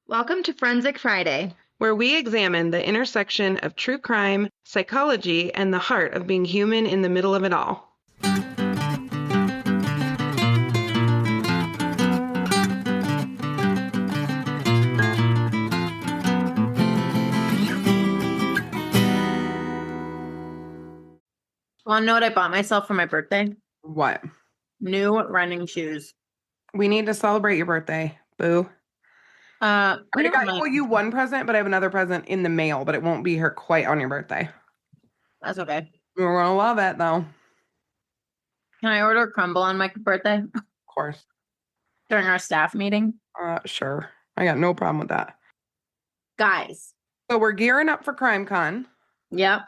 Welcome to Forensic Friday, where we examine the intersection of true crime, psychology, and the heart of being human in the middle of it all. Want to know what I bought myself for my birthday? What? New running shoes. We need to celebrate your birthday, boo. I We got don't you one present, but I have another present in the mail, but it won't be here quite on your birthday. That's okay. We're gonna love it though. Can I order a crumble on my birthday Of course. during our staff meeting? Sure. I got no problem with that. Guys. So we're gearing up for CrimeCon Yep.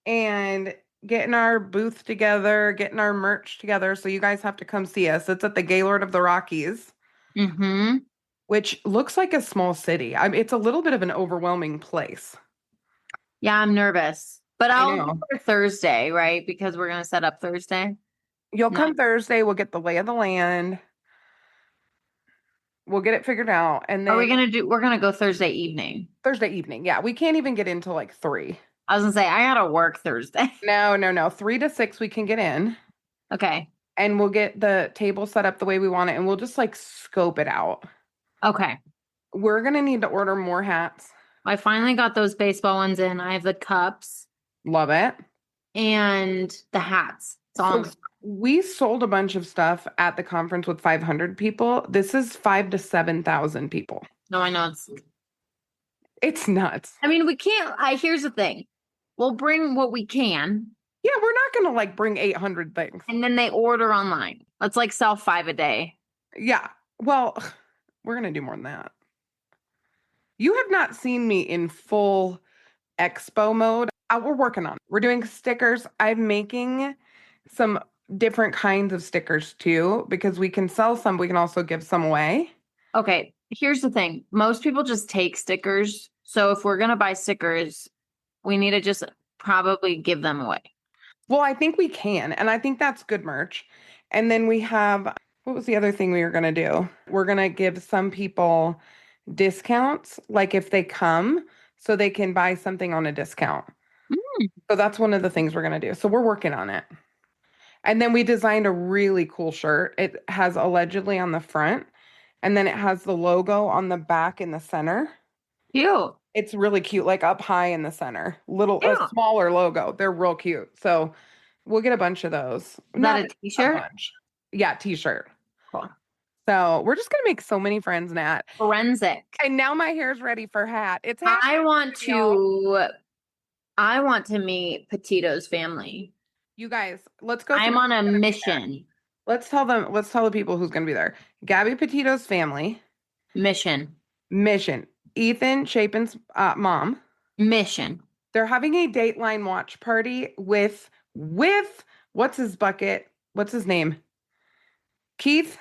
and getting our booth together, getting our merch together. So you guys have to come see us. It's at the Gaylord of the Rockies. Mm-hmm. Which looks like a small city. It's a little bit of an overwhelming place. Yeah, I'm nervous. But I'll know. go for Thursday, right? Because we're gonna set up Thursday. You'll come Thursday. We'll get the lay of the land. We'll get it figured out. And then We're gonna go Thursday evening. Thursday evening. Yeah, we can't even get into like 3. I was gonna say I gotta work Thursday. No. 3 to 6 we can get in. Okay. And we'll get the table set up the way we want it. And we'll just like scope it out. Okay. We're going to need to order more hats. I finally got those baseball ones in. I have the cups. Love it. And the hats. So we sold a bunch of stuff at the conference with 500 people. This is 5,000 to 7,000 people. No, I know It's nuts. I mean, we can't. Here's the thing. We'll bring what we can. Yeah, we're not going to like bring 800 things. And then they order online. Let's like sell 5 a day. Yeah. Well, we're going to do more than that. You have not seen me in full expo mode. We're working on it. We're doing stickers. I'm making some different kinds of stickers too, because we can sell some. We can also give some away. Okay. Here's the thing. Most people just take stickers. So if we're going to buy stickers, we need to just probably give them away. Well, I think we can. And I think that's good merch. And then we have, what was the other thing we were going to do? We're going to give some people discounts, like if they come, so they can buy something on a discount. So that's one of the things we're going to do. So we're working on it. And then we designed a really cool shirt. It has allegedly on the front, and then it has the logo on the back in the center. Cute. It's really cute, like up high in the center. A smaller logo. They're real cute. So we'll get a bunch of those. Is that a t-shirt? Yeah, t-shirt. Cool. So we're just gonna make so many friends, Nat. Forensic. And now my hair's ready for hat. It's I want to meet Petito's family. You guys, let's go. I'm on a mission. Let's tell the people who's gonna be there. Gabby Petito's family. Mission. Ethan Chapin's mom. Mission. They're having a Dateline watch party with what's his bucket? What's his name? Keith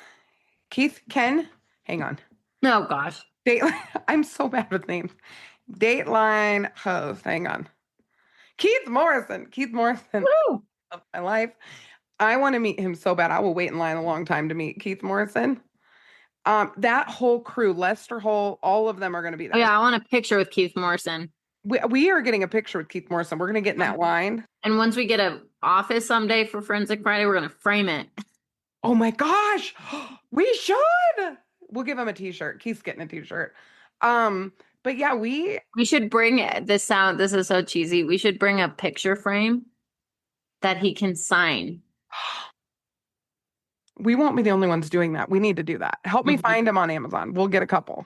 Ken? Hang on. Oh gosh. Dateline. I'm so bad with names. Dateline host. Hang on. Keith Morrison. Woo! Of my life. I want to meet him so bad. I will wait in line a long time to meet Keith Morrison. That whole crew, Lester Hole, all of them are going to be there. Oh, yeah, I want a picture with Keith Morrison. We are getting a picture with Keith Morrison. We're going to get in that line. And once we get an office someday for Forensic Friday, we're going to frame it. Oh my gosh. We should. We'll give him a t-shirt. Keith's getting a t-shirt. But yeah, we should bring this is so cheesy. We should bring a picture frame that he can sign. We won't be the only ones doing that. We need to do that. Help me find him on Amazon. We'll get a couple.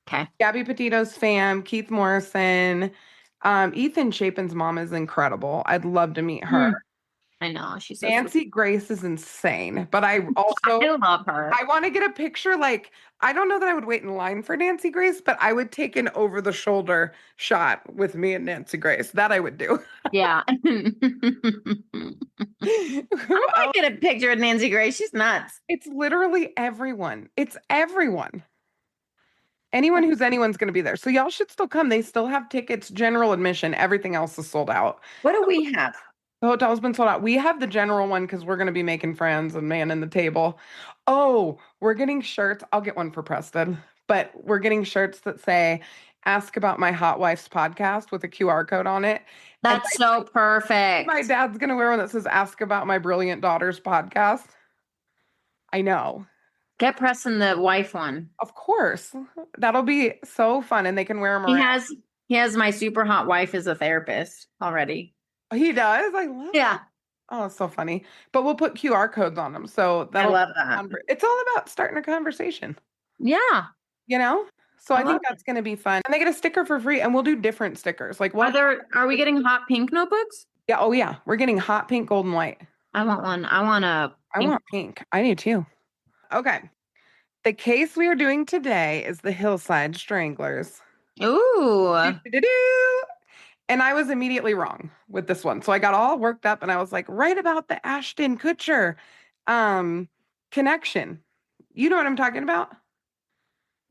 Okay. Gabby Petito's fam, Keith Morrison. Ethan Chapin's mom is incredible. I'd love to meet her. I know. She's so Nancy sweet. Grace is insane, but I love her. I want to get a picture. Like, I don't know that I would wait in line for Nancy Grace, but I would take an over the shoulder shot with me and Nancy Grace. That I would do. Yeah. I want to get a picture of Nancy Grace. She's nuts. It's literally everyone. It's everyone. Anyone who's anyone's going to be there. So y'all should still come. They still have tickets, general admission. Everything else is sold out. What do we have? The hotel's been sold out. We have the general one because we're going to be making friends and manning the table. Oh, we're getting shirts. I'll get one for Preston. but we're getting shirts that say, ask about my hot wife's podcast with a QR code on it. And That's so perfect. my dad's going to wear one that says, ask about my brilliant daughter's podcast. I know. Get pressing the wife one. Of course. That'll be so fun. And they can wear them around. He has my super hot wife as a therapist already. He does? I love Yeah. it. Oh, it's so funny. But we'll put QR codes on them. So I love that. It's all about starting a conversation. Yeah. You know? So I think that's going to be fun. And they get a sticker for free, and we'll do different stickers. Like what? Are we getting hot pink notebooks? Yeah. Oh, yeah. We're getting hot pink, gold, and white. I want one. I want pink. I do too. Okay. The case we are doing today is the Hillside Stranglers. Ooh. Do-do-do-do. And I was immediately wrong with this one. So I got all worked up and I was like, right about the Ashton Kutcher connection. You know what I'm talking about?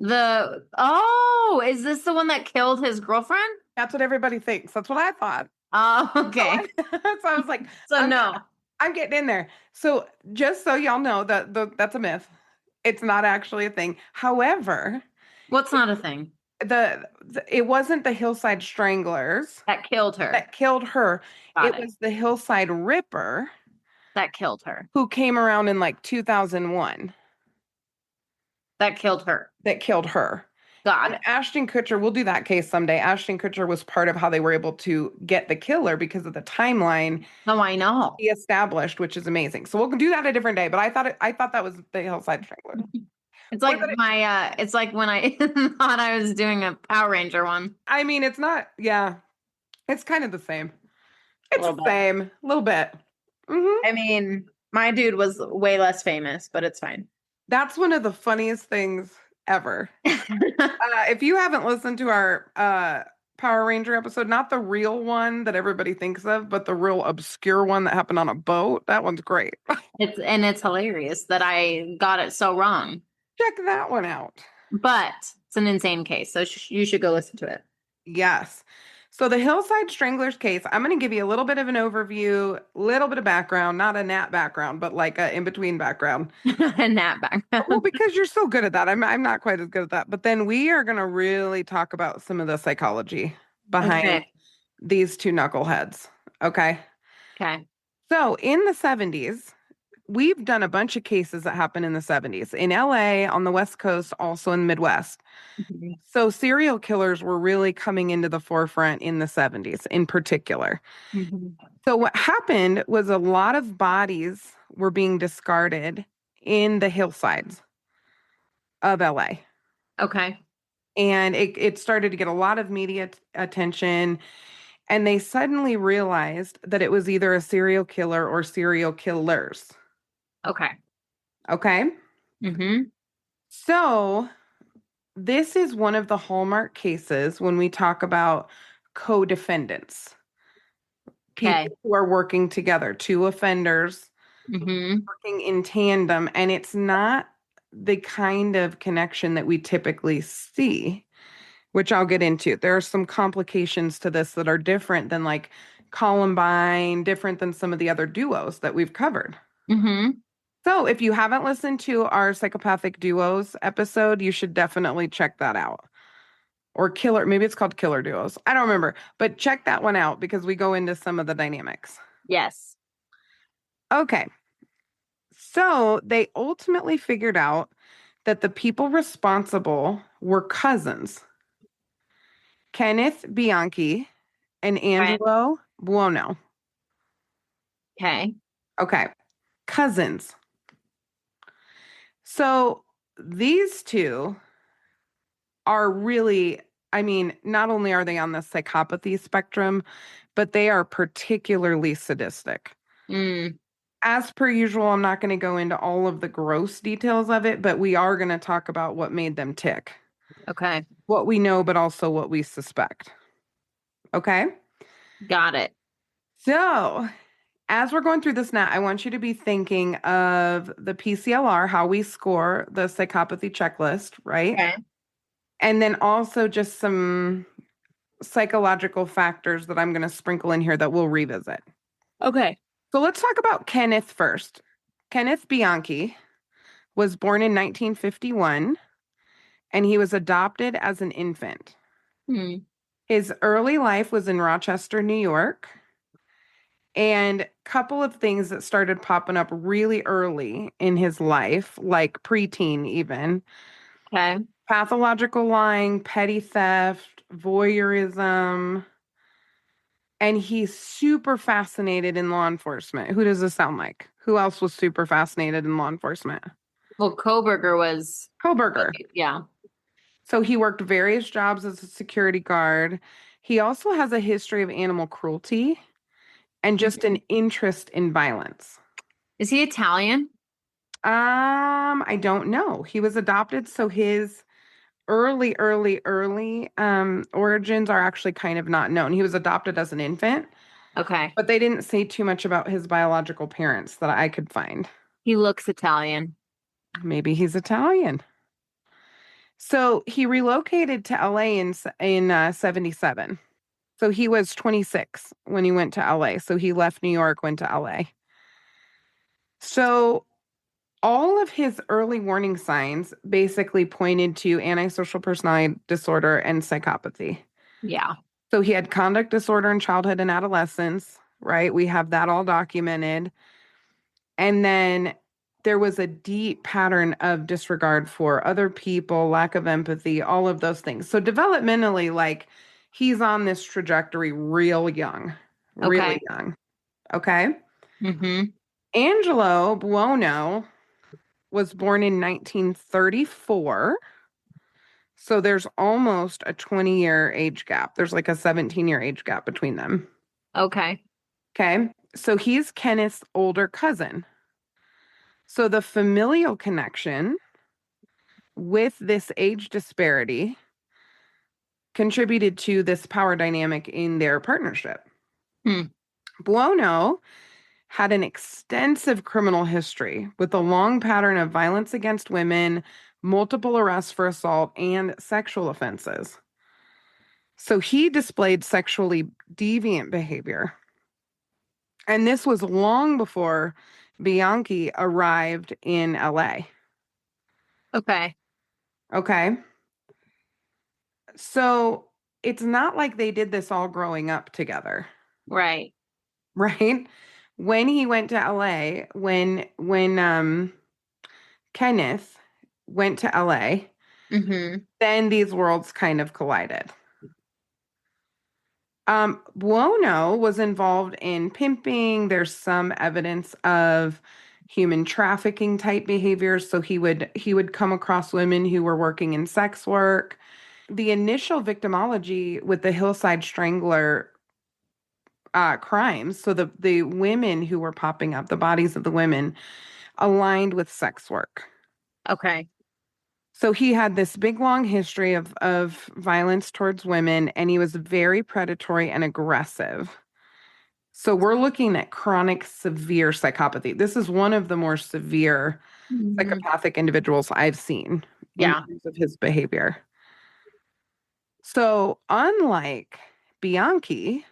Is this the one that killed his girlfriend? That's what everybody thinks. That's what I thought. Oh, okay. So I was like, no. I'm getting in there. So just so y'all know that's a myth. It's not actually a thing. However, what's not a thing? It wasn't the Hillside Stranglers that killed her. It was the Hillside Ripper that killed her. Who came around in like 2001. That killed her. God. And Ashton Kutcher, we'll do that case someday. Ashton Kutcher was part of how they were able to get the killer because of the timeline. Oh, I know. He established, which is amazing. So we'll do that a different day. But I thought that was the Hillside Strangler. It's like it's like when I thought I was doing a Power Ranger one. I mean, it's not, yeah. It's kind of the same. It's the same. A little bit. Mm-hmm. I mean, my dude was way less famous, but it's fine. That's one of the funniest things ever. If you haven't listened to our Power Ranger episode, not the real one that everybody thinks of, but the real obscure one that happened on a boat, that one's great. It's hilarious that I got it so wrong. Check that one out. But it's an insane case, so you should go listen to it. Yes. So the Hillside Stranglers case, I'm going to give you a little bit of an overview, little bit of background, not a Nat background, but like a in-between background. A Nat background. Well, because you're so good at that. I'm not quite as good at that. But then we are going to really talk about some of the psychology behind these two knuckleheads. Okay? Okay. So in the 70s, we've done a bunch of cases that happened in the 70s. In LA, on the West Coast, also in the Midwest. Mm-hmm. So serial killers were really coming into the forefront in the 70s in particular. Mm-hmm. So what happened was a lot of bodies were being discarded in the hillsides of LA. Okay. And it started to get a lot of media attention. And they suddenly realized that it was either a serial killer or serial killers. Okay. Mm-hmm. So this is one of the hallmark cases when we talk about co-defendants. People who are working together, two offenders working in tandem. And it's not the kind of connection that we typically see, which I'll get into. There are some complications to this that are different than like Columbine, different than some of the other duos that we've covered. Mm-hmm. So if you haven't listened to our psychopathic duos episode, you should definitely check that out. Or maybe it's called killer duos. I don't remember, but check that one out because we go into some of the dynamics. Yes. Okay. So they ultimately figured out that the people responsible were cousins. Kenneth Bianchi and Angelo Buono. Okay. Cousins. So these two are really, I mean, not only are they on the psychopathy spectrum, but they are particularly sadistic. As per usual, I'm not going to go into all of the gross details of it, but we are going to talk about what made them tick. Okay. What we know, but also what we suspect. Okay? Got it. So, as we're going through this now, I want you to be thinking of the PCLR, how we score the psychopathy checklist, right? Okay. And then also just some psychological factors that I'm going to sprinkle in here that we'll revisit. Okay. So let's talk about Kenneth first. Kenneth Bianchi was born in 1951. and he was adopted as an infant. Hmm. His early life was in Rochester, New York. And a couple of things that started popping up really early in his life, like preteen even, Okay. pathological lying, petty theft, voyeurism, and he's super fascinated in law enforcement. Who does this sound like? Who else was super fascinated in law enforcement? Well, Koberger was, Koberger. yeah. So he worked various jobs as a security guard. He also has a history of animal cruelty and just an Mhm. interest in violence. Is he Italian? I don't know. He was adopted, so his early origins are actually kind of not known. He was adopted as an infant, Okay. but they didn't say too much about his biological parents that I could find. He looks Italian. Maybe he's Italian. So he relocated to LA in 77. So he was 26 when he went to LA. So he left New York, went to LA. So all of his early warning signs basically pointed to antisocial personality disorder and psychopathy. Yeah. So he had conduct disorder in childhood and adolescence, right? We have that all documented. And then there was a deep pattern of disregard for other people, lack of empathy, all of those things. So developmentally, like he's on this trajectory real young, really Okay. young. Okay. Mm-hmm. Angelo Buono was born in 1934. So there's almost a 20-year age gap. There's like a 17-year age gap between them. Okay. Okay. So he's Kenneth's older cousin. So the familial connection with this age disparity contributed to this power dynamic in their partnership. Hmm. Buono had an extensive criminal history with a long pattern of violence against women, multiple arrests for assault, and sexual offenses. So he displayed sexually deviant behavior. And this was long before Bianchi arrived in LA. Okay. Okay. So it's not like they did this all growing up together, Right. right? When he went to LA, when Kenneth went to LA, Mm-hmm. then these worlds kind of collided. Buono was involved in pimping. There's some evidence of human trafficking type behaviors. So he would come across women who were working in sex work. The initial victimology with the Hillside Strangler crimes, so the women who were popping up, the bodies of the women, aligned with sex work. Okay. So he had this big long history of violence towards women, and he was very predatory and aggressive. So we're looking at chronic severe psychopathy. This is one of the more severe Mm-hmm. psychopathic individuals I've seen in Yeah. terms of his behavior. So unlike Bianchi,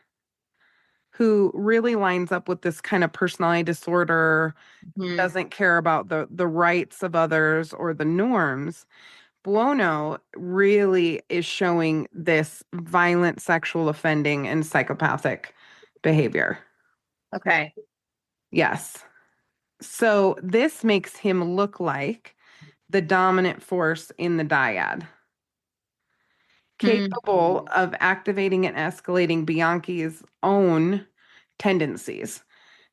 who really lines up with this kind of personality disorder, Mm-hmm. doesn't care about the rights of others or the norms, Buono really is showing this violent sexual offending and psychopathic behavior. Okay. Yes. So this makes him look like the dominant force in the dyad, capable Mm-hmm. of activating and escalating Bianchi's own tendencies.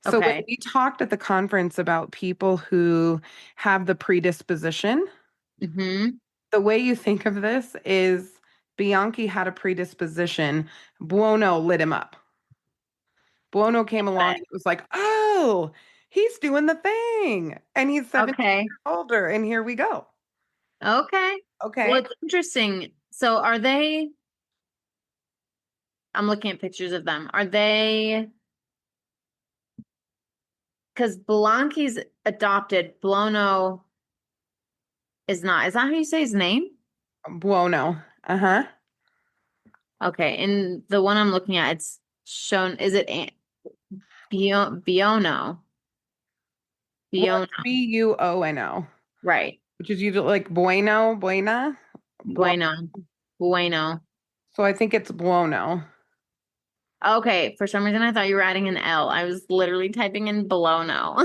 So when Okay. we talked at the conference about people who have the predisposition, Mm-hmm. the way you think of this is Bianchi had a predisposition, Buono lit him up. Buono came along Okay. and it was like, oh, he's doing the thing. And he's 17 Okay. years older. And here we go. Okay. Well, Okay. it's interesting. So are they, I'm looking at pictures of them. Are they, because Blanqui's adopted, Buono is not. Is that how you say his name? Buono. Uh-huh. Okay. And the one I'm looking at, it's shown, is it Buono? Well, Buono. it's Buono, Right. which is usually like bueno, buena, Bueno. Bueno. So I think it's Buono. Okay, for some reason I thought you were adding an L. I was literally typing in Buono.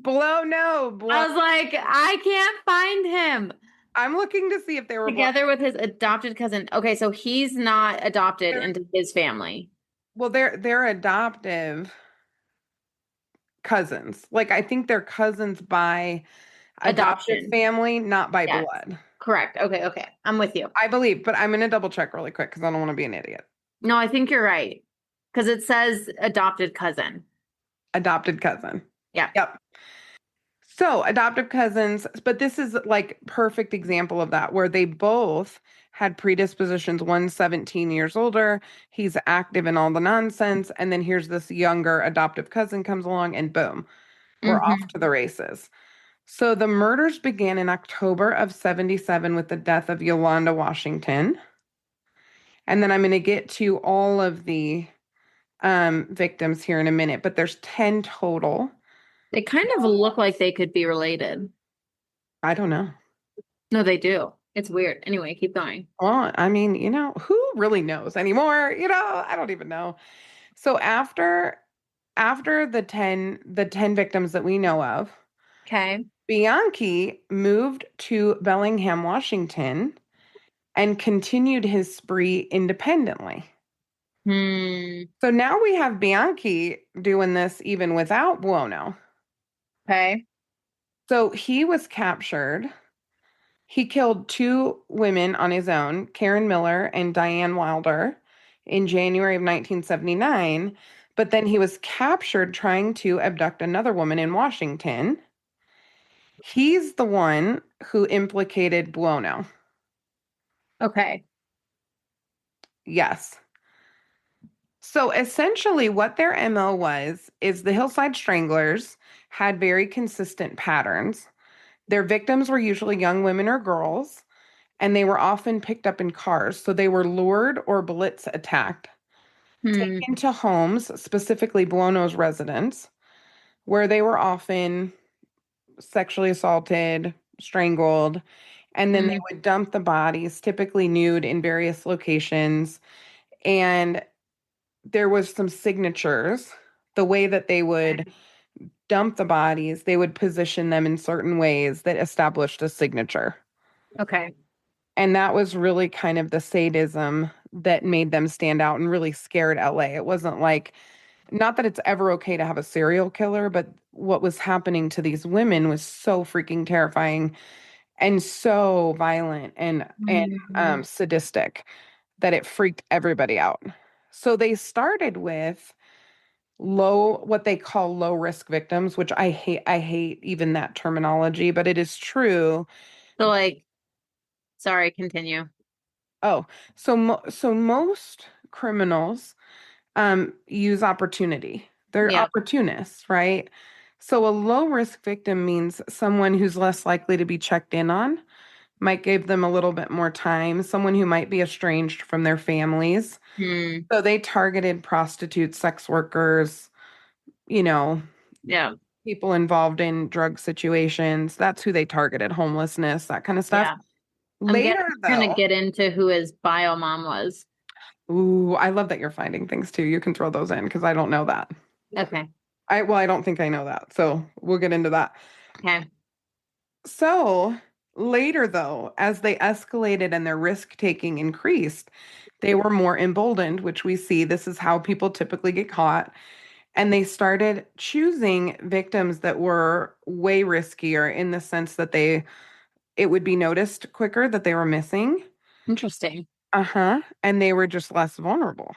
Buono. I was like, I can't find him. I'm looking to see if they were Together with his adopted cousin. Okay, so he's not adopted they're, into his family. well, they're adoptive cousins. Like I think they're cousins by adoptive Adoption. family, not by Yes. blood. Correct. Okay, okay. I'm with you. I believe, but I'm gonna double check really quick because I don't want to be an idiot. No, I think you're right. Because it says adopted cousin. Adopted cousin. Yeah. Yep. So adoptive cousins, but this is like perfect example of that where they both had predispositions. One's 17 years older, he's active in all the nonsense, and then here's this younger adoptive cousin comes along and boom, we're off to the races. So the murders began in October of 77 with the death of Yolanda Washington. And then I'm going to get to all of the victims here in a minute, but there's 10 total. They kind of look like they could be related. I don't know. No, they do. It's weird. Anyway, keep going. Well, I mean, who really knows anymore? I don't even know. So after the ten victims that we know of, Okay. Bianchi moved to Bellingham, Washington, and continued his spree independently. So now we have Bianchi doing this even without Buono. Okay. So he was captured. He killed two women on his own, Karen Miller and Diane Wilder, in January of 1979. But then he was captured trying to abduct another woman in Washington. He's the one who implicated Buono. Okay. Yes. So essentially, what their MO was is the Hillside Stranglers had very consistent patterns. Their victims were usually young women or girls, and they were often picked up in cars. So they were lured or blitz attacked, taken to homes, specifically Buono's residence, where they were often sexually assaulted, strangled, and then they would dump the bodies, typically nude, in various locations. And there was some signatures. The way that they would dump the bodies, they would position them in certain ways that established a signature. Okay. And that was really kind of the sadism that made them stand out and really scared LA. It wasn't like, not that it's ever okay to have a serial killer, but what was happening to these women was so freaking terrifying and so violent and sadistic that it freaked everybody out. So they started with what they call low risk victims, which I hate even that terminology, but it is true. So sorry, continue. Oh, so most criminals use opportunity. They're Yeah. opportunists, right? So a low risk victim means someone who's less likely to be checked in on, might give them a little bit more time, someone who might be estranged from their families. So they targeted prostitutes, sex workers, Yeah. people involved in drug situations. That's who they targeted, homelessness, that kind of stuff. Yeah. Later, Trying to though, get into who his bio mom was. ooh, I love that you're finding things too. You can throw those in because I don't know that. Okay. I don't think I know that. So we'll get into that. Okay. So later, though, as they escalated and their risk taking increased, they were more emboldened, which we see this is how people typically get caught. And they started choosing victims that were way riskier in the sense that it would be noticed quicker that they were missing. Interesting. Uh-huh. And they were just less vulnerable.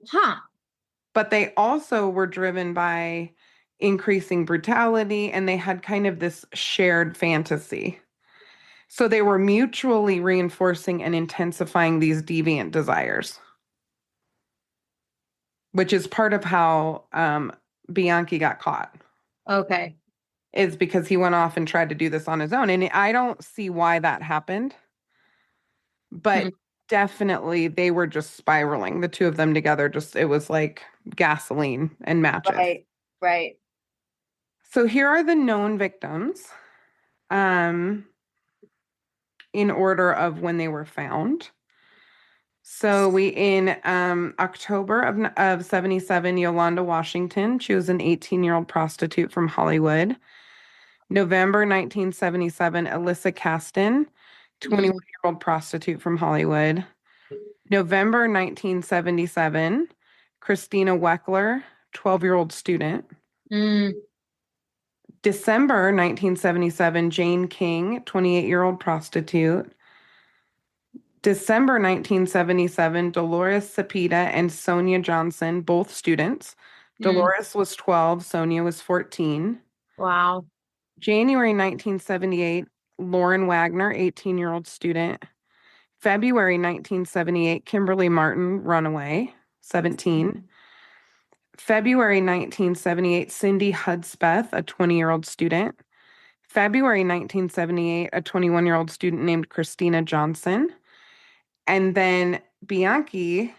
Huh. But they also were driven by increasing brutality and they had kind of this shared fantasy. So they were mutually reinforcing and intensifying these deviant desires, which is part of how Bianchi got caught, Okay. is because he went off and tried to do this on his own. And I don't see why that happened, but definitely they were just spiraling. The two of them together, it was like gasoline and matches. Right. So here are the known victims. in order of when they were found. So we in October of 77, Yolanda Washington. She was an 18-year-old prostitute from Hollywood. November 1977, Alyssa Caston, Mm, 21-year-old prostitute from Hollywood. November 1977, Christina Weckler, 12-year-old student. mm, December 1977, Jane King, 28-year-old prostitute. December 1977, Dolores Cepeda and Sonia Johnson, both students. mm. Dolores was 12, Sonia was 14. Wow. January 1978, Lauren Wagner, 18-year-old student. February 1978, Kimberly Martin, runaway, 17. February 1978, Cindy Hudspeth, a 20-year-old student. February 1978, a 21-year-old student named Christina Johnson. And then Bianchi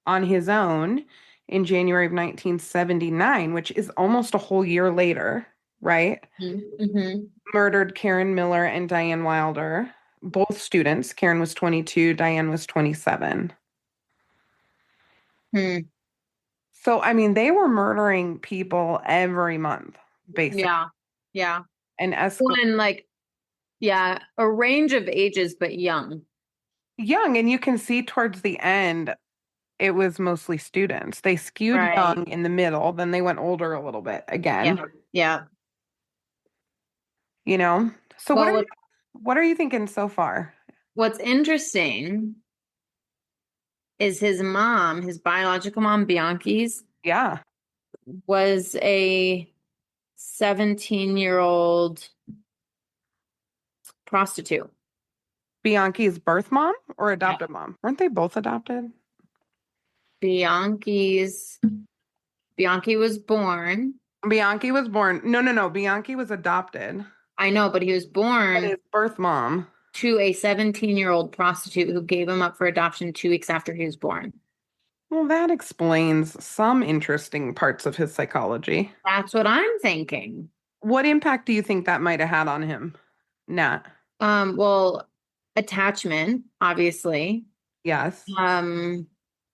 on his own in January of 1979, which is almost a whole year later, right? Mm-hmm. Murdered Karen Miller and Diane Wilder, both students. Karen was 22, Diane was 27. Hmm. So, I mean, they were murdering people every month, basically, Yeah. Yeah. and Well, escalating and like, yeah, a range of ages, but young. young. And you can see towards the end, it was mostly students. They skewed Right. young in the middle, then they went older a little bit again, Yeah. Yeah. you know? So Well, what are you thinking so far? what's interesting is his mom, his biological mom, Bianchi's, Yeah. was a 17-year-old prostitute. Bianchi's birth mom or adopted mom? Weren't they both adopted? Bianchi's Bianchi was born. Bianchi was born. No. Bianchi was adopted. I know, but he was But born his birth mom. to a 17-year-old prostitute who gave him up for adoption 2 weeks after he was born. Well, that explains some interesting parts of his psychology. That's what I'm thinking. What impact do you think that might have had on him? Nat. Well, attachment, obviously. Yes. Um,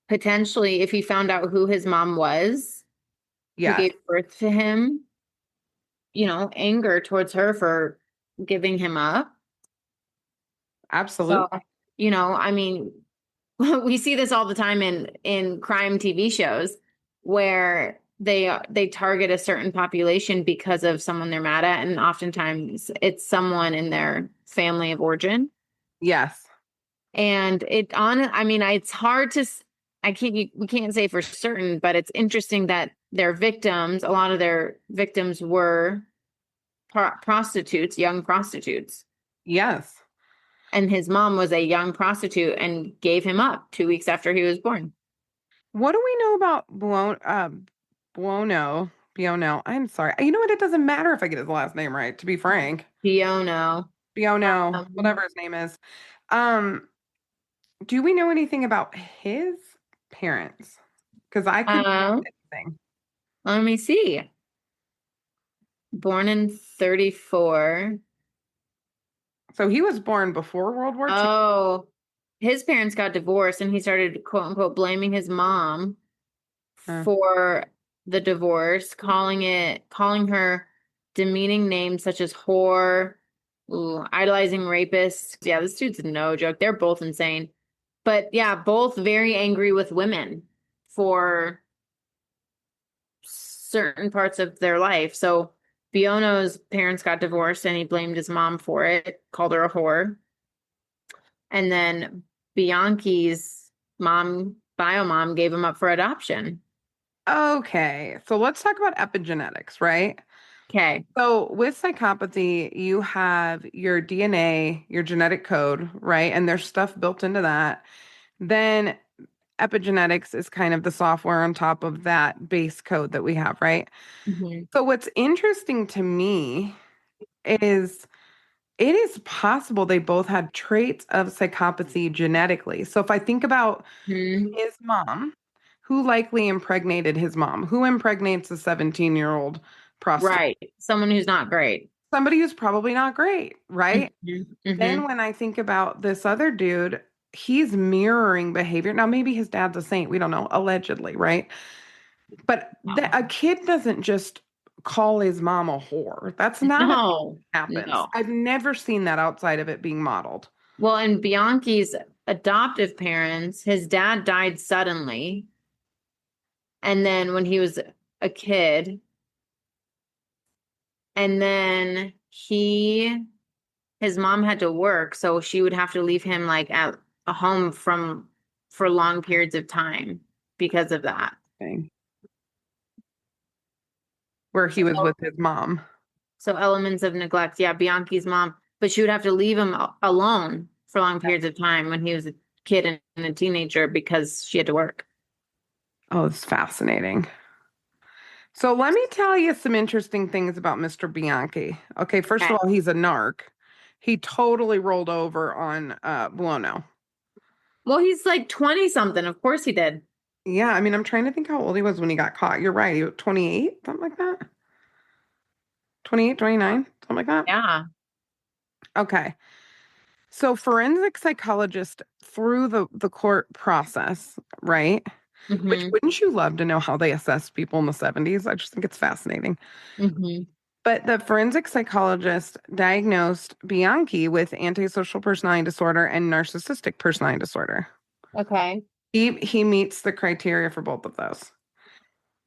Potentially if he found out who his mom was, who Yes. gave birth to him, anger towards her for giving him up. So, Absolutely. I mean, we see this all the time in crime TV shows where they target a certain population because of someone they're mad at, and oftentimes it's someone in their family of origin. Yes. And I mean, it's hard to we can't say for certain, but it's interesting that a lot of their victims were prostitutes, young prostitutes. Yes. And his mom was a young prostitute and gave him up 2 weeks after he was born. What do we know about Buono? Buono. I'm sorry. You know what? It doesn't matter if I get his last name right, to be frank. Buono. Buono, whatever his name is. Um, do we know anything about his parents? Because I couldn't find anything. Let me see. Born in 34. So he was born before World War II. Oh, his parents got divorced and he started quote unquote blaming his mom for the divorce, calling her demeaning names such as whore, idolizing rapist. Yeah, this dude's no joke. They're both insane. But yeah, both very angry with women for certain parts of their life. So Buono's parents got divorced and he blamed his mom for it, called her a whore. And then Bianchi's bio mom, gave him up for adoption. Okay, so let's talk about epigenetics, right? Okay. So with psychopathy, you have your DNA, your genetic code, right? And there's stuff built into that. Then epigenetics is kind of the software on top of that base code that we have, right? Mm-hmm. So what's interesting to me is it is possible they both had traits of psychopathy genetically. So if I think about his mom, who likely impregnated his mom? Who impregnates a 17-year-old prostitute? Right. Someone who's not great. somebody who's probably not great, right? Mhm. Then Mhm. when I think about this other dude, he's mirroring behavior. Now, maybe his dad's a saint. We don't know, allegedly, right? But a kid doesn't just call his mom a whore. That's not a thing No, that happens. no. I've never seen that outside of it being modeled. Well, and Bianchi's adoptive parents, his dad died suddenly. And then when he was a kid, and then his mom had to work, so she would have to leave him like at a home for long periods of time because of that. Thing. Where he was So, with his mom. so elements of neglect. Yeah, Bianchi's mom, but she would have to leave him alone for long periods of time when he was a kid and a teenager because she had to work. Oh, it's fascinating. So let me tell you some interesting things about Mr. Bianchi. Okay, first of Okay. all, he's a narc. He totally rolled over on Buono. Well, he's like 20 something. Of course he did. Yeah, I mean, I'm trying to think how old he was when he got caught. You're right. He was 28, something like that. 28, 29, something like that. Yeah. Okay. So forensic psychologist through the court process, right? Which Hmm. wouldn't you love to know how they assessed people in the 70s? I just think it's fascinating. Hmm. But the forensic psychologist diagnosed Bianchi with antisocial personality disorder and narcissistic personality disorder. Okay. He meets the criteria for both of those.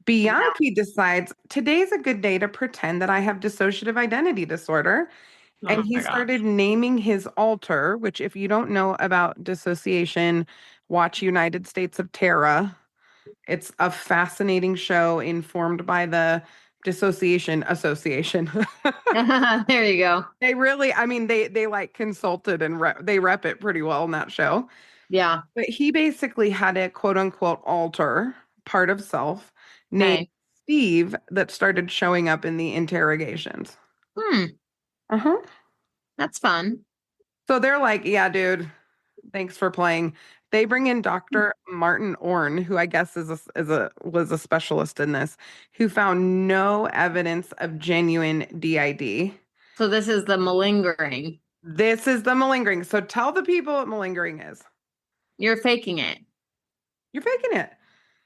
Bianchi decides today's a good day to pretend that I have dissociative identity disorder. And Oh he my started gosh. naming his alter, which, if you don't know about dissociation, watch United States of Terra. It's a fascinating show informed by the Dissociation Association. There you go. They really, I mean, they like consulted and they rep it pretty well in that show. Yeah. But he basically had a quote unquote alter part of self named Okay. Steve that started showing up in the interrogations. Hmm. Uh-huh. That's fun. So they're like, yeah, dude, thanks for playing. They bring in Dr. Martin Orn, who I guess is a was a specialist in this, who found no evidence of genuine DID. So this is the malingering. This is the malingering. So tell the people what malingering is. You're faking it. You're faking it.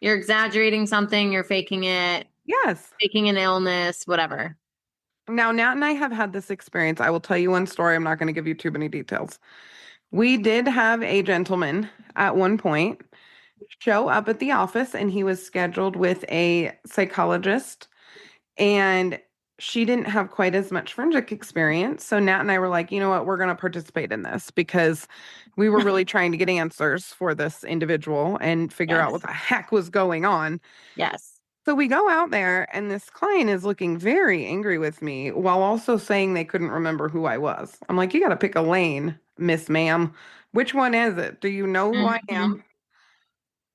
You're exaggerating something. You're faking it. Yes. Faking an illness, whatever. Now, Nat and I have had this experience. I will tell you one story. I'm not going to give you too many details. We did have a gentleman at one point show up at the office, and he was scheduled with a psychologist, and she didn't have quite as much forensic experience. So Nat and I were like, you know what, we're going to participate in this because we were really trying to get answers for this individual and figure out what Yes. the heck was going on. Yes. So we go out there, and this client is looking very angry with me while also saying they couldn't remember who I was. I'm like, you got to pick a lane, Miss Ma'am. Which one is it? Do you know who I Hmm. am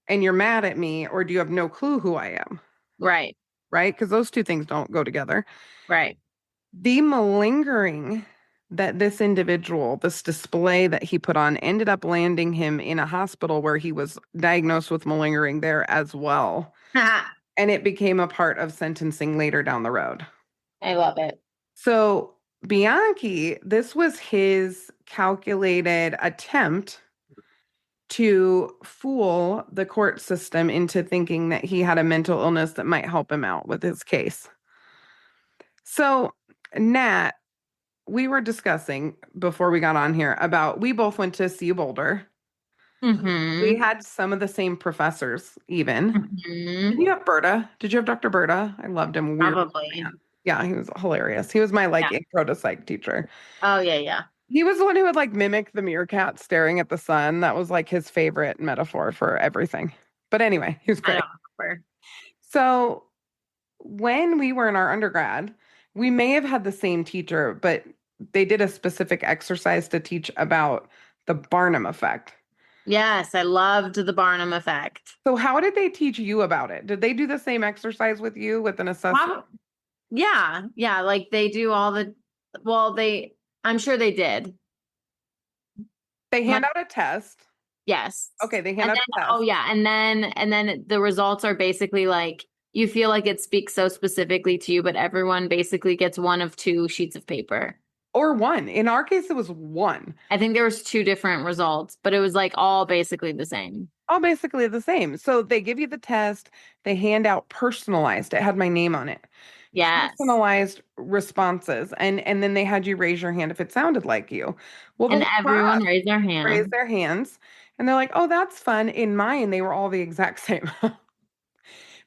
and you're mad at me, or do you have no clue who I am? Right. Right? Because those two things don't go together. Right. The malingering that this individual, this display that he put on, ended up landing him in a hospital where he was diagnosed with malingering there as well. And it became a part of sentencing later down the road. I love it. So, Bianchi, this was his calculated attempt to fool the court system into thinking that he had a mental illness that might help him out with his case. So, Nat, we were discussing before we got on here about we both went to CU Boulder. We Hmm. had some of the same professors, even. Hmm. Did you have Berta? Did you have Dr. Berta? I loved him. Weird Probably. man. Yeah, he was hilarious. He was my like Yeah. intro to psych teacher. Oh, yeah, yeah. He was the one who would like mimic the meerkat staring at the sun. That was like his favorite metaphor for everything. But anyway, he was I great. don't remember. So when we were in our undergrad, we may have had the same teacher, but they did a specific exercise to teach about the Barnum effect. Yes, I loved the Barnum effect. So how did they teach you about it? Did they do the same exercise with you with an assessment? Yeah, yeah, like they do all well, I'm sure they did. They My, hand out a test. yes. Okay, they hand And out then, a oh test. yeah, and then the results are basically like you feel like it speaks so specifically to you, but everyone basically gets one of two sheets of paper. Or one. In our case, it was one. I think there was two different results, but it was like all basically the same. All basically the same. So they give you the test, they hand out personalized. It had my name on it. Yes. Personalized responses. And then they had you raise your hand if it sounded like you. Well, the And whole everyone class raised their raised hand. their hands and they're like, "Oh, that's fun." In mine, they were all the exact same.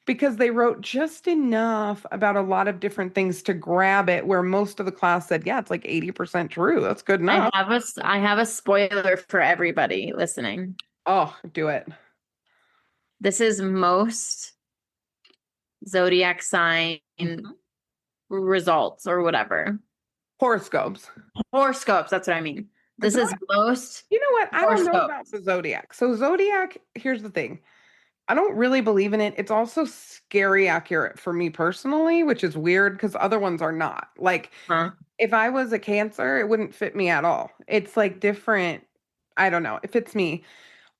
Because they wrote just enough about a lot of different things to grab it where most of the class said, "Yeah, it's like 80% true. That's good enough." I have a spoiler for everybody listening. Oh, do it. This is most zodiac sign Mhm. results or whatever. Horoscopes. Horoscopes, that's what I mean. This is most You know what? I don't know about horoscopes. the zodiac. So zodiac, here's the thing. I don't really believe in it. It's also scary accurate for me personally, which is weird because other ones are not. Like Huh? if I was a Cancer, it wouldn't fit me at all. It's like different. I don't know. It fits me.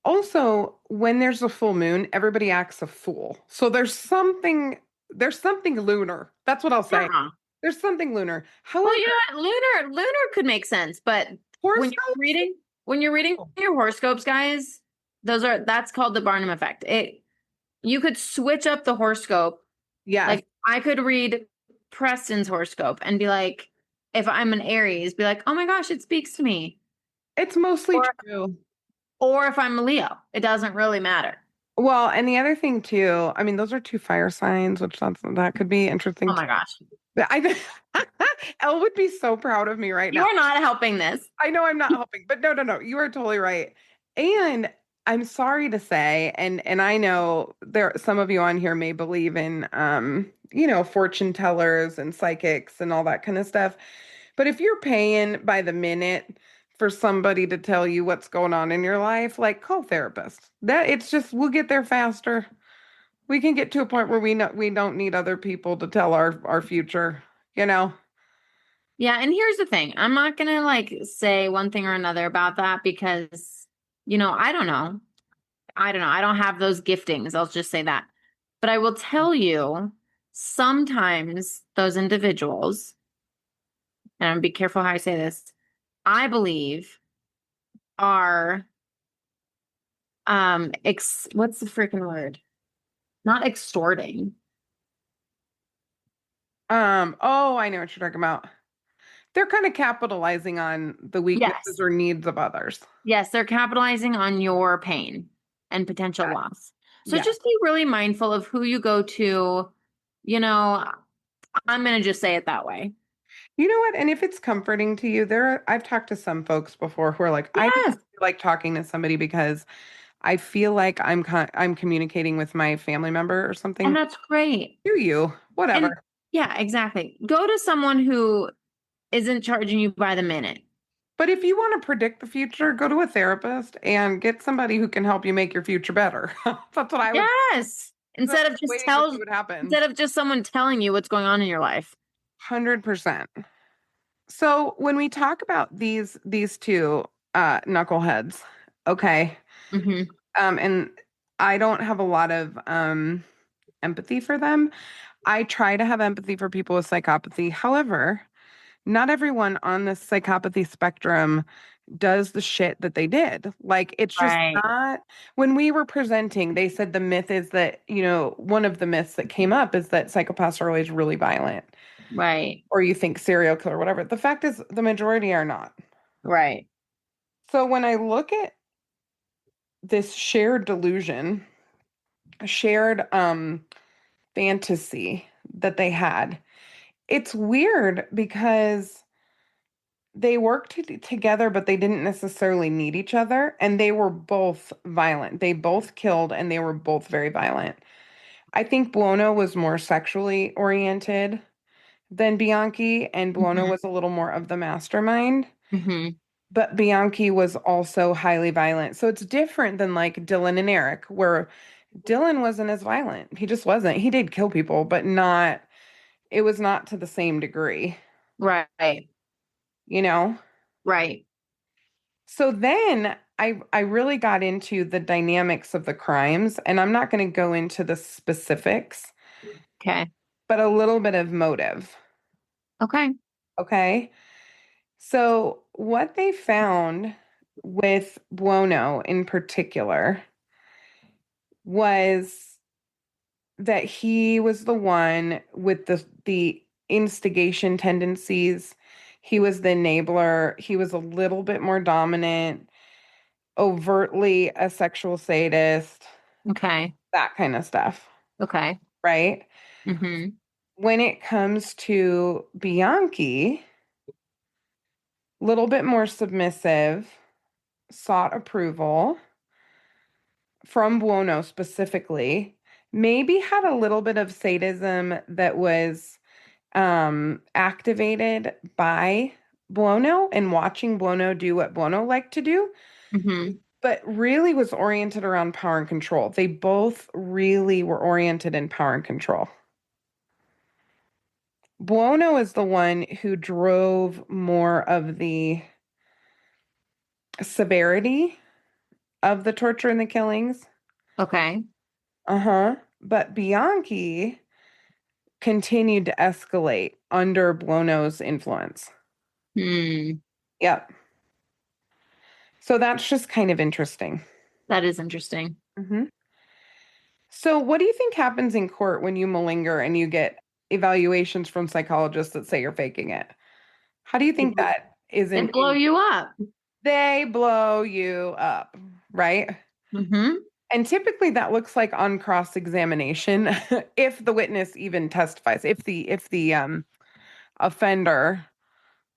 Also, when there's a full moon, everybody acts a fool. So there's something lunar. That's what I'll say. Yeah. There's something lunar. Well, However, you know what? Lunar could make sense, but when you're horoscopes, reading when you're reading your horoscopes, guys, that's called the Barnum effect. It You could switch up the horoscope. yes, Like I could read Preston's horoscope and be like, if I'm an Aries, be like, oh my gosh, it speaks to me. it's mostly Or true. or if I'm a Leo, it doesn't really matter. Well, and the other thing too, I mean, those are two fire signs, which that could be interesting Oh too. my gosh. But Elle would be so proud of me right You now. are not helping this. I know I'm not helping, but no, no, no, you are totally right. And I'm sorry to say, and I know there some of you on here may believe in fortune tellers and psychics and all that kind of stuff. But if you're paying by the minute for somebody to tell you what's going on in your life, like call therapists. That it's just we'll get there faster. We can get to a point where we don't need other people to tell our future, you know. Yeah, and here's the thing. I'm not gonna like say one thing or another about that because, I don't know. I don't know. I don't have those giftings. I'll just say that. But I will tell you, sometimes those individuals, and I'm be careful how I say this, I believe are what's the freaking word? Not extorting. Oh, I know what you're talking about. They're kind of capitalizing on the weaknesses Yes. or needs of others. Yes, they're capitalizing on your pain and potential Yeah. loss. So Yeah. just be really mindful of who you go to. You know, I'm going to just say it that way. You know what? And if it's comforting to you, I've talked to some folks before who are like, I just Yes. feel like talking to somebody because I feel like I'm communicating with my family member or And something. that's great. Do you? And Whatever. yeah, exactly. Go to someone who isn't charging you by the minute. But if you want to predict the future, go to a therapist and get somebody who can help you make your future better. That's what I would. Yes. Instead Instead of of just just waiting to see tell what happens. instead of just someone telling you what's going on in your life. 100%. So when we talk about these two knuckleheads, okay, Hmm. and I don't have a lot of empathy for them. I try to have empathy for people with psychopathy. However, not everyone on the psychopathy spectrum does the shit that they did. Like it's just Right. not when we were presenting, they said the myth is that, one of the myths that came up is that psychopaths are always really violent Right. or you think serial killer, whatever. The fact is the majority are not. Right. So when I look at this shared delusion, a shared fantasy that they had, it's weird because they worked together, but they didn't necessarily need each other. And they were both violent. They both killed and they were both very violent. I think Buono was more sexually oriented than Bianchi, and Buono Hmm. was a little more of the mastermind. Hmm. But Bianchi was also highly violent. So it's different than like Dylan and Eric, where Dylan wasn't as violent. He just wasn't. He did kill people, but it was not to the same degree, Right. you know? Right. So then I really got into the dynamics of the crimes, and I'm not going to go into the specifics, Okay. but a little bit of motive. Okay. Okay. So, what they found with Buono in particular was that he was the one with the instigation tendencies. He was the enabler. He was a little bit more dominant, overtly a sexual sadist, Okay. that kind of stuff, Okay. right? Mm-hmm. When it comes to Bianchi, a little bit more submissive, sought approval from Buono specifically, maybe had a little bit of sadism that was activated by Buono and watching Buono do what Buono liked to do, Mm-hmm. but really was oriented around power and control. They both really were oriented in power and control. Buono is the one who drove more of the severity of the torture and the killings. Okay. Uh-huh. But Bianchi continued to escalate under Buono's influence. Hmm. Yep. So that's just kind of interesting. That is interesting. Hmm. So what do you think happens in court when you malinger and you get evaluations from psychologists that say you're faking it? How do you think that is They blow you up. they blow you up, right? Mm-hmm. And typically that looks like on cross-examination, if the witness even testifies, if the offender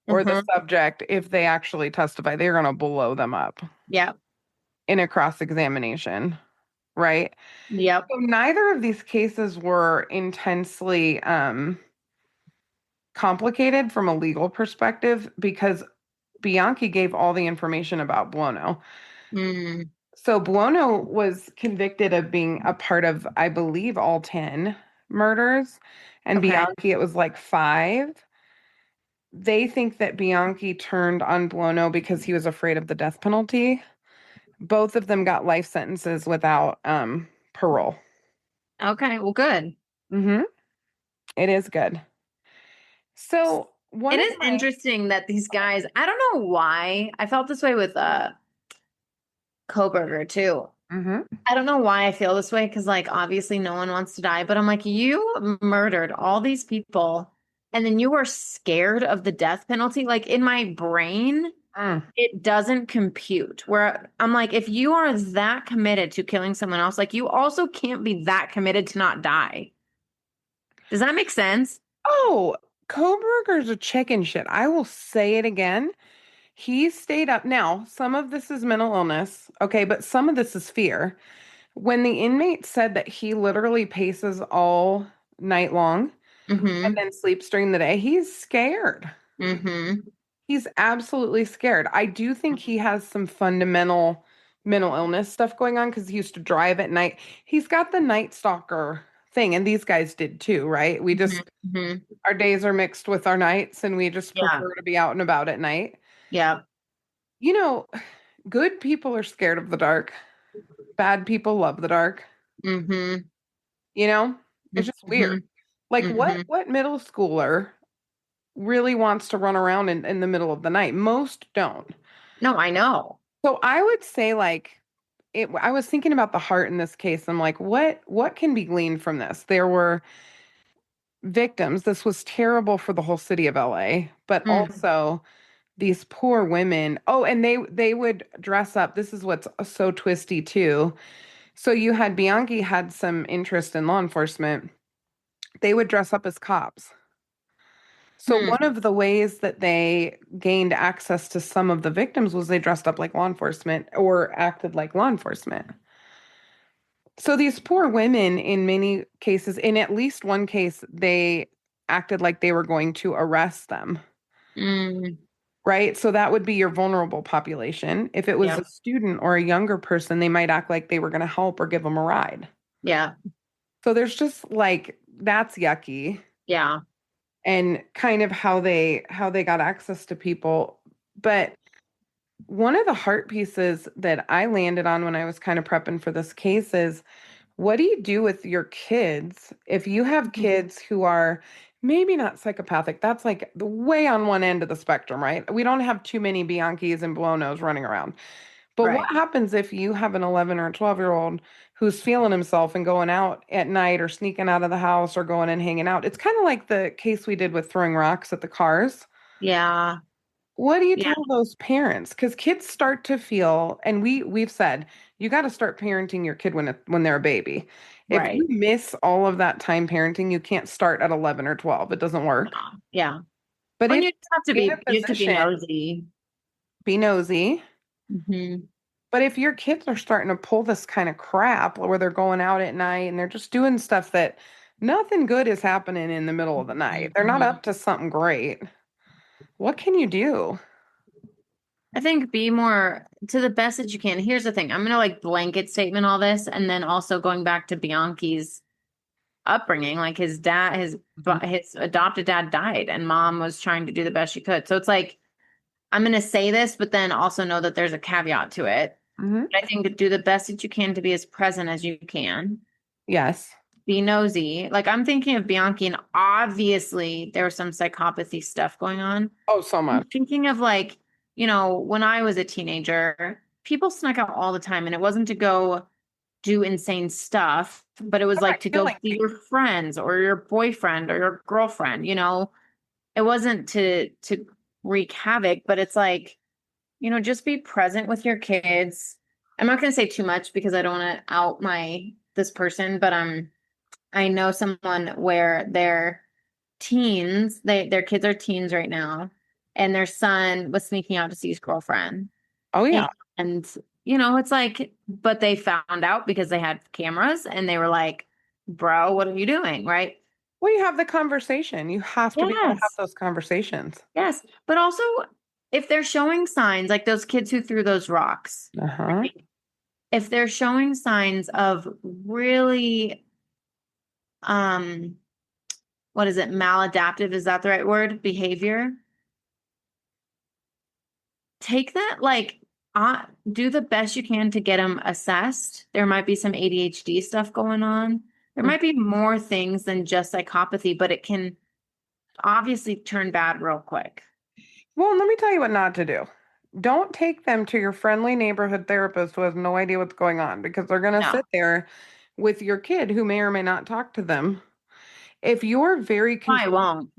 or the Mm-hmm. subject, if they actually testify, they're going to blow them up Yep. in a cross-examination, right? Yep. So neither of these cases were intensely complicated from a legal perspective because Bianchi gave all the information about Buono. Mm. So Buono was convicted of being a part of, I believe, all 10 murders, and Okay. Bianchi, it was like 5. They think that Bianchi turned on Buono because he was afraid of the death penalty. Both of them got life sentences without parole. Okay. Well, good. Hmm. It is good. So one It of is my interesting that these guys, I don't know why. I felt this way with Koberger too. Mhm. I don't know why I feel this way because, like, obviously no one wants to die, but I'm like, you murdered all these people and then you were scared of the death penalty. Like, in my brain, Mm. it doesn't compute. Where I'm like, if you are that committed to killing someone else, like, you also can't be that committed to not die. Does that make sense? Oh, Koberger's a chicken shit. I will say it again. He stayed up. Now, some of this is mental illness, okay, but some of this is fear. When the inmate said that he literally paces all night long and Mm-hmm. then sleeps during the day, he's scared. Mm-hmm. He's absolutely scared. I do think he has some fundamental mental illness stuff going on because he used to drive at night. He's got the night stalker thing, and these guys did too, right? We just, Mm-hmm. our days are mixed with our nights, and we just Yeah. prefer to be out and about at night. Yeah. You know, good people are scared of the dark. Bad people love the dark. Mm-hmm. You know, it's just weird. Mm-hmm. Like what Mm-hmm. what middle schooler really wants to run around in the middle of the night? Most don't. No, I know. So I would say like I was thinking about the heart in this case. I'm like, what can be gleaned from this? There were victims. This was terrible for the whole city of LA, but Mm. also these poor women. Oh, and they would dress up. This is what's so twisty too. So you had Bianchi had some interest in law enforcement. They would dress up as cops. So Hmm. one of the ways that they gained access to some of the victims was they dressed up like law enforcement or acted like law enforcement. So these poor women, in many cases, in at least one case, they acted like they were going to arrest them, Mm. right? So that would be your vulnerable population. If it was Yeah. a student or a younger person, they might act like they were going to help or give them a ride. Yeah. So there's just like that's yucky Yeah. and kind of how they got access to people. But one of the heart pieces that I landed on when I was kind of prepping for this case is What do you do with your kids if you have kids who are maybe not psychopathic? That's like the way on one end of the spectrum, right? We don't have too many Bianchis and Buonos running around. But what Right. happens if you have an 11 or a 12-year-old who's feeling himself and going out at night or sneaking out of the house or going and hanging out? It's kind of like the case we did with throwing rocks at the cars. Yeah. What do you Yeah. tell those parents? Because kids start to feel, and we've said you got to start parenting your kid when they're a baby. If Right. you miss all of that time parenting, you can't start at 11 or 12. It doesn't work. Yeah. But When if you just have to you're in be, a you have to be position, nosy. be nosy. Hmm. But if your kids are starting to pull this kind of crap where they're going out at night and they're just doing stuff that nothing good is happening in the middle of the night, they're not Hmm. up to something great. What can you do? I think be more to the best that you can. Here's the thing. I'm gonna like blanket statement all this, and then also going back to Bianchi's upbringing. Like his dad, his adopted dad died, and mom was trying to do the best she could. So it's like I'm gonna say this, but then also know that there's a caveat to it. Hmm. I think do the best that you can to be as present as you can. Yes. Be nosy. Like I'm thinking of Bianchi, and obviously there was some psychopathy stuff going on. Oh, so I'm much. thinking of like, when I was a teenager, people snuck out all the time, and it wasn't to go do insane stuff, but it was What about like to go killing see your people? friends or your boyfriend or your girlfriend, It wasn't to wreak havoc, but it's like, just be present with your kids. I'm not going to say too much because I don't want to out my this person, but I know someone where their teens, their kids are teens right now, and their son was sneaking out to see his girlfriend. Oh, yeah. And, it's like, but they found out because they had cameras and they were like, bro, what are you doing? Right? Well, you have the conversation. You have to be able to have Yes. those conversations. Yes. But also, if they're showing signs like those kids who threw those rocks, Uh-huh. right? If they're showing signs of really, um, what is it, maladaptive? Is that the right word? Behavior? Take that, like, do the best you can to get them assessed. There might be some ADHD stuff going on. There Mm. might be more things than just psychopathy, but it can obviously turn bad real quick. Well, let me tell you what not to do. Don't take them to your friendly neighborhood therapist who has no idea what's going on because they're going to No, sit there with your kid who may or may not talk to them. If you're very I concerned, won't.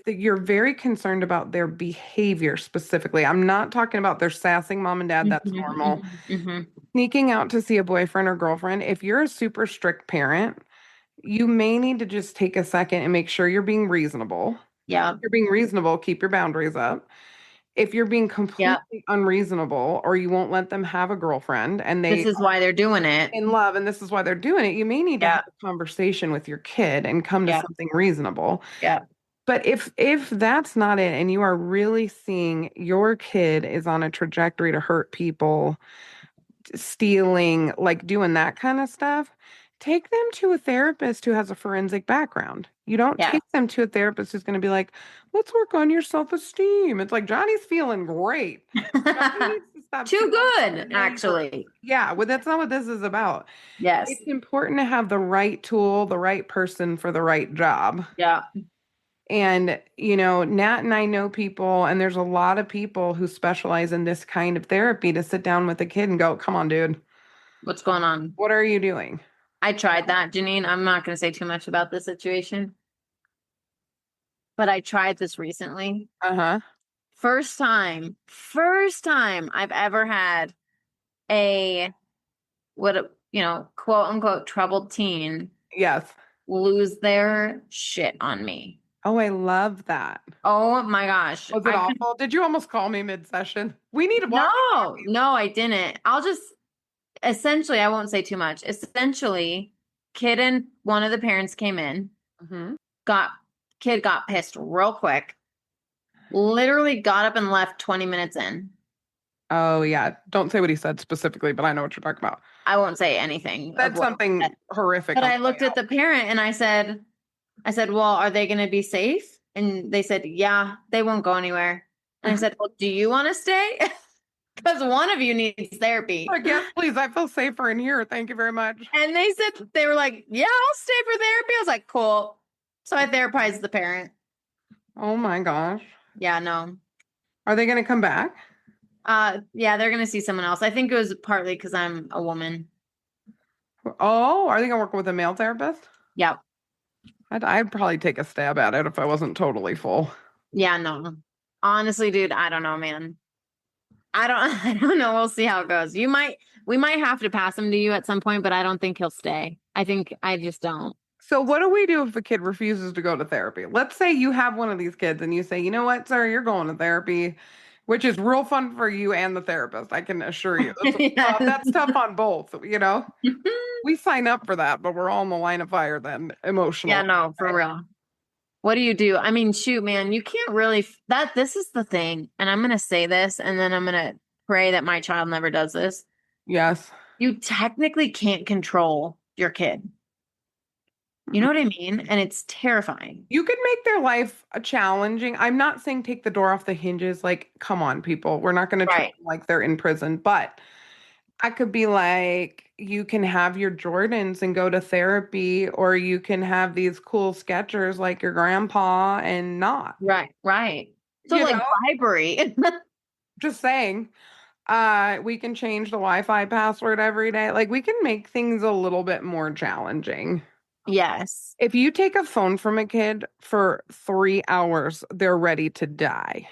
you're very concerned about their behavior specifically, I'm not talking about their sassing mom and dad. That's Mhm, normal. mhm, mhm. Sneaking out to see a boyfriend or girlfriend. If you're a super strict parent, you may need to just take a second and make sure you're being reasonable. If Yep, you're being reasonable, keep your boundaries up. If you're being yep. completely unreasonable or you won't let them have a girlfriend and This they is why they're doing it. in love and this is why they're doing it, you may need to have Yeah, a conversation with your kid and come to yeah, something reasonable. yeah, But if that's not it and you are really seeing your kid is on a trajectory to hurt people, stealing, like doing that kind of stuff, take them to a therapist who has a forensic background. You don't yeah. take them to a therapist who's going to be like, let's work on your self-esteem. It's like Johnny's feeling great. Johnny needs to stop Too stealing from the good, neighbor. actually. Yeah, well, that's not what this is about. Yes. It's important to have the right tool, the right person for the right job. Yeah. And, Nat and I know people, and there's a lot of people who specialize in this kind of therapy to sit down with a kid and go, come on, dude, What's going on? what are you doing? I tried that, Janine. I'm not going to say too much about the situation, but I tried this recently. Uh-huh. First time I've ever had a quote unquote troubled teen Yes. lose their shit on me. Oh, I love that. Oh my gosh. Was it I could awful? Did you almost call me mid-session? We need to walk. no, I didn't. I'll just essentially, I won't say too much. Essentially, kid and one of the parents came in, Hmm. got kid got pissed real quick, literally got up and left 20 minutes in. Oh, yeah. Don't say what he said specifically, but I know what you're talking about. I won't say anything of That's what he something said. horrific But on I the way looked at out. the parent and I said, well, are they going to be safe? And they said, yeah, they won't go anywhere. And I said, well, do you want to stay? because one of you needs therapy. Like, yes, please. I feel safer in here. Thank you very much. And they said, they were like, yeah, I'll stay for therapy. I was like, cool. So I therapized the parent. Oh my gosh. Yeah, no. Are they going to come back? Yeah, they're gonna see someone else. I think it was partly because I'm a woman. Oh, are they going to work with a male therapist? Yep. I'd probably take a stab at it if I wasn't totally full. Yeah, no. Honestly, dude, I don't know, man. I don't I don't know. We'll see how it goes. We might have to pass him to you at some point, but I don't think he'll stay. I just don't. So what do we do if a kid refuses to go to therapy? Let's say you have one of these kids and you say, you know what, sir, you're going to therapy, which is real fun for you and the therapist. I can assure you. Yes. That's tough on both, you know? We sign up for that, but we're all in the line of fire then Yeah, emotional. no, for real. What do you do? I mean, shoot, man, you can't really this is the thing. And I'm gonna say this and then I'm gonna pray that my child never does this. Yes. You technically can't control your kid. You know what I mean? And it's terrifying. You could make their life challenging. I'm not saying take the door off the hinges. Like, come on, people. We're not going to treat Right. them like they're in prison. But I could be like, you can have your Jordans and go to therapy, or you can have these cool Skechers like your grandpa and not. Right. Right. So You like know, bribery. just saying. We can change the Wi-Fi password every day. Like, we can make things a little bit more challenging. Yes. If you take a phone from a kid for 3 hours, they're ready to die.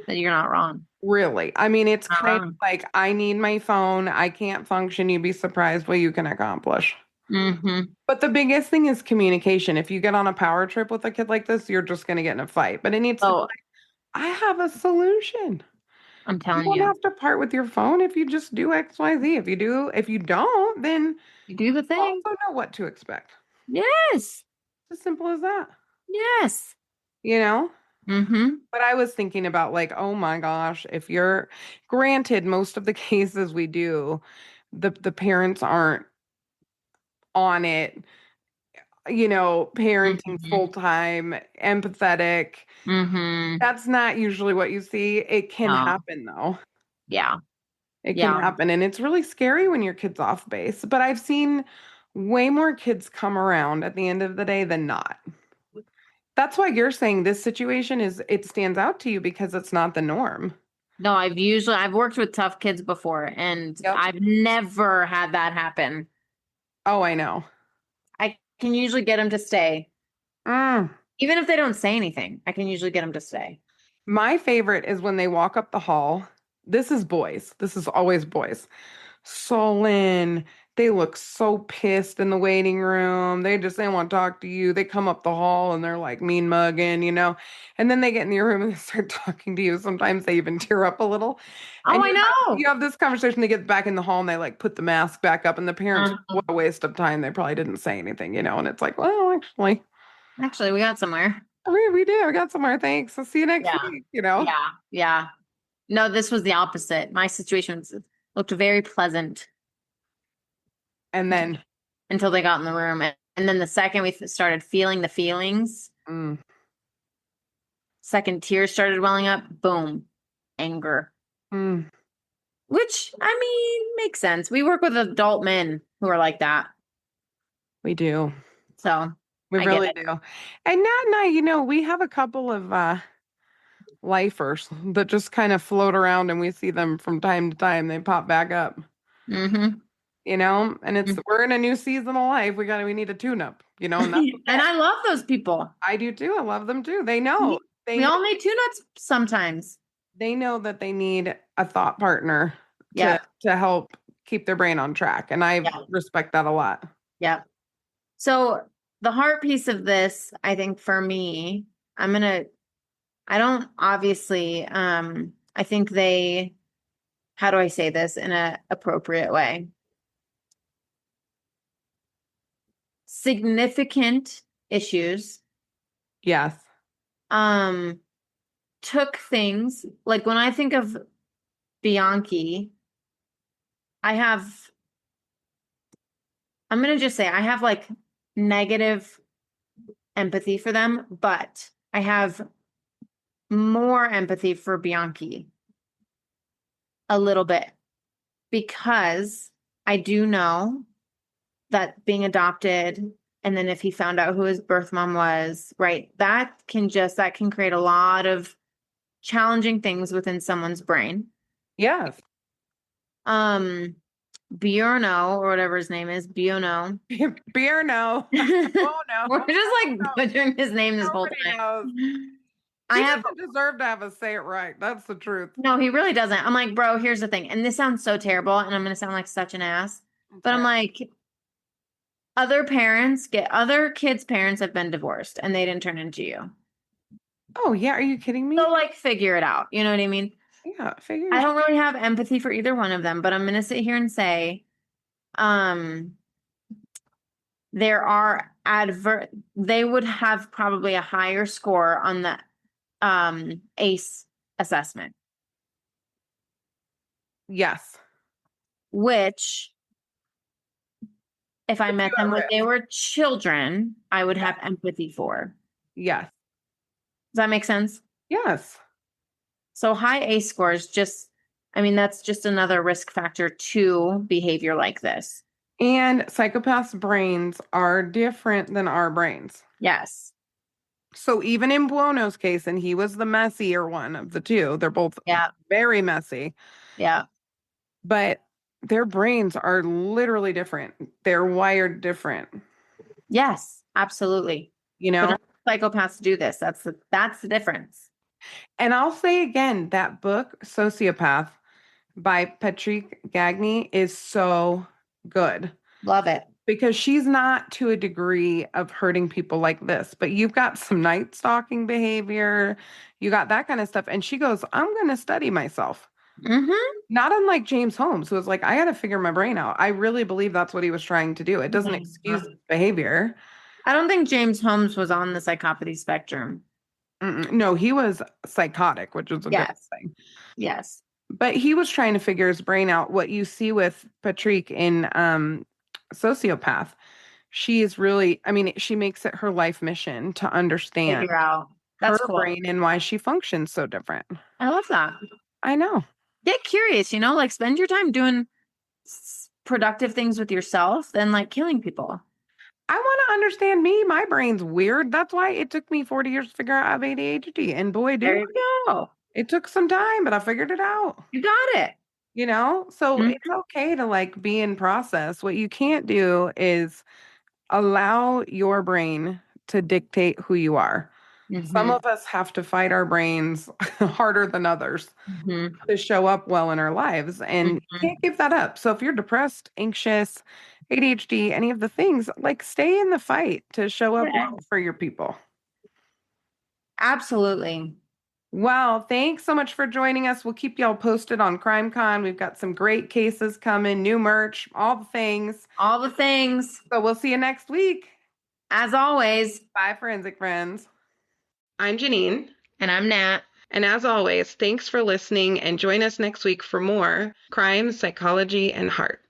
That you're not wrong. Really. I mean, it's Not kind of wrong. like, I need my phone. I can't function. You'd be surprised what you can accomplish. Mm-hmm. But the biggest thing is communication. If you get on a power trip with a kid like this, you're just going to get in a fight. But it needs to be Oh, like, I have a solution. I'm You telling won't you. have to part with your phone if you just do XYZ. If you don't, then You do the you thing. also know what to expect. Yes. It's as simple as that, Yes. you know? Mm-hmm. But I was thinking about like, oh my gosh, if you're granted, most of the cases we do, the parents aren't on it, parenting Mm-hmm. full time, empathetic. Mm-hmm. That's not usually what you see. It can No. happen though. Yeah. It can Yeah. happen. And it's really scary when your kid's off base. But I've seen way more kids come around at the end of the day than not. That's why you're saying this situation it stands out to you because it's not the norm. No, I've worked with tough kids before and Yep. I've never had that happen. Oh, I know. I can usually get them to stay. Mm. Even if they don't say anything, I can usually get them to stay. My favorite is when they walk up the hall. This is boys. This is always boys. Sullen. They look so pissed in the waiting room. They want to talk to you. They come up the hall and they're like mean mugging. And then they get in your room and they start talking to you. Sometimes they even tear up a little. Oh, And I you know. have this conversation, they get back in the hall and they like put the mask back up and the parents, Uh, what a waste of time. They probably didn't say anything. And it's like, well, actually, actually, we got somewhere. we did. We got somewhere. Thanks. I'll see you next Yeah. week. Yeah. Yeah. No, this was the opposite. My situation looked very pleasant And then, until they got in the room. And then the second we started feeling the feelings, mm, second tears started welling up, boom, anger. mm, Which, I mean, makes sense. We work with adult men who are like that. we do. So We I get really it. do. And Nat and we have a couple of lifers that just kind of float around and we see them from time to time. They pop back up, Mm-hmm. and we're in a new season of life. We need a tune up, and that's And I love those people. I do too. I love them too. We all need tune-ups sometimes. They know that they need a thought partner Yeah. to help keep their brain on track. And I Yeah. respect that a lot. Yeah. So the heart piece of this, I think for me, I don't obviously, I think how do I say this in a appropriate way? Significant issues, Yes. took things like when I think of Bianchi, I'm going to just say I have like negative empathy for them, but I have more empathy for Bianchi. a little bit, because I do know that being adopted, and then if he found out who his birth mom was, right, that can create a lot of challenging things within someone's brain. Yes. Buono, or whatever his name is, Buono. Beer, no. Oh, no. We're just like No. butchering his name this whole Nobody time. knows. I He have doesn't deserve to have us say it right. That's the truth. No, he really doesn't. I'm like, bro, here's the thing. And this sounds so terrible, and I'm gonna sound like such an ass. But I'm like, other kids' parents have been divorced and they didn't turn into you. Oh, yeah. Are you kidding me? So like figure it out. You know what I mean? Yeah, figure. I don't really have empathy for either one of them, but I'm gonna sit here and say, um, there are they would have probably a higher score on the ACE assessment, Yes. which if I met them when risk. they were children, I would have empathy for. Yes. Does that make sense? Yes. So high ACE scores that's just another risk factor to behavior like this. And psychopaths' brains are different than our brains. Yes. So even in Buono's case, and he was the messier one of the two, they're both Yeah. very messy, Yeah. but their brains are literally different. They're wired different, Yes, absolutely. you But know? psychopaths do this. That's the difference. And I'll say again, that book, Sociopath by Patrick Gagne, is so good. Love it. Because she's not to a degree of hurting people like this, but you've got some night stalking behavior, you got that kind of stuff. And she goes, I'm going to study myself. Mm-hmm. Not unlike James Holmes, who was like, I got to figure my brain out. I really believe that's what he was trying to do. It doesn't excuse his behavior. I don't think James Holmes was on the psychopathy spectrum. No, he was psychotic, which is a different Yes. thing. Yes. But he was trying to figure his brain out. What you see with Patrick in Sociopath, she is really, I mean, she makes it her life mission to understand Figure out. her That's cool. brain and why she functions so different. I love that. I know. Get curious, like spend your time doing productive things with yourself than like killing people. I want to understand me. My brain's weird. That's why it took me 40 years to figure out I have ADHD. And boy, There do you go. it took some time, but I figured it out. You got it. So Mhm. it's okay to like be in process. What you can't do is allow your brain to dictate who you are. Some Mhm. of us have to fight our brains harder than others Mhm. to show up well in our lives, and you Mhm. can't give that up. So if you're depressed, anxious, ADHD, any of the things, like stay in the fight to show up Yeah. well for your people. Absolutely. Well, thanks so much for joining us. We'll keep y'all posted on CrimeCon. We've got some great cases coming, new merch, all the things. All the things. So we'll see you next week. As always. Bye, forensic friends. I'm Janine. And I'm Nat. And as always, thanks for listening and join us next week for more crime, psychology, and heart.